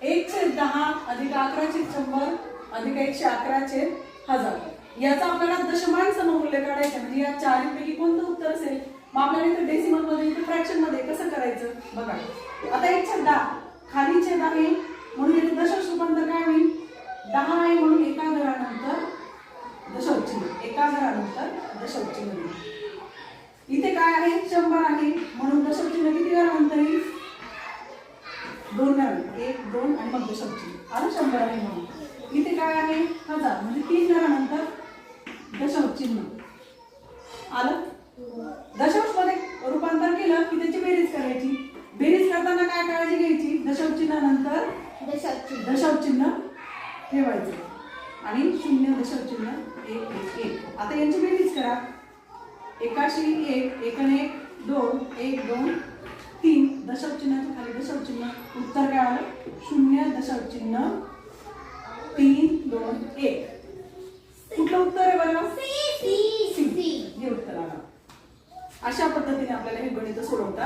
1/10 अधिक 11/100 अधिक 111/1000 याचा आपल्याला दशमान सममूल्य काढायचं म्हणजे या चारीपैकी कोणतं उत्तर असेल मग आपल्याला इथे डेसिमल मध्ये इथे फ्रॅक्शन मध्ये कसं करायचं बघा आता 1/10 खाली छेद आहे म्हणून इथे दशांश रूपांतर काय होईल 10 आहे म्हणून एका घरानंतर दशांश चिन्ह एका घरानंतर दशांश चिन्ह इथे काय आहे 100 आहे म्हणून दशांश चिन्ह किती घरानंतर येईल 2 घरानंतर 1 2 आणि मग दशांश चिन्ह आलं 100 आहे म्हणून इथे काय आहे 1000 म्हणजे 3 घरानंतर दशांश चिन्ह आलं दशांश मध्ये रूपांतर केलं की त्याची बेरीज करायची बेरीज करताना काय काळजी घ्यायची दशांश चिन्हानंतर दशांश चिन्ह ठेवायचं आणि 0 दशांश चिन्ह 1 1 1 आता यांची बेरीज करा 81 1 1 आणि 1 2 1 2 3 दशांश चिन्हाच्या खाली दशांश चिन्ह उत्तर काय आलं 0 दशांश चिन्ह 3 2 1 कुठलं उत्तर आहे बरं सी हे उत्तर आलं अशा पद्धतीने आपल्याला हे गणित सोडवतात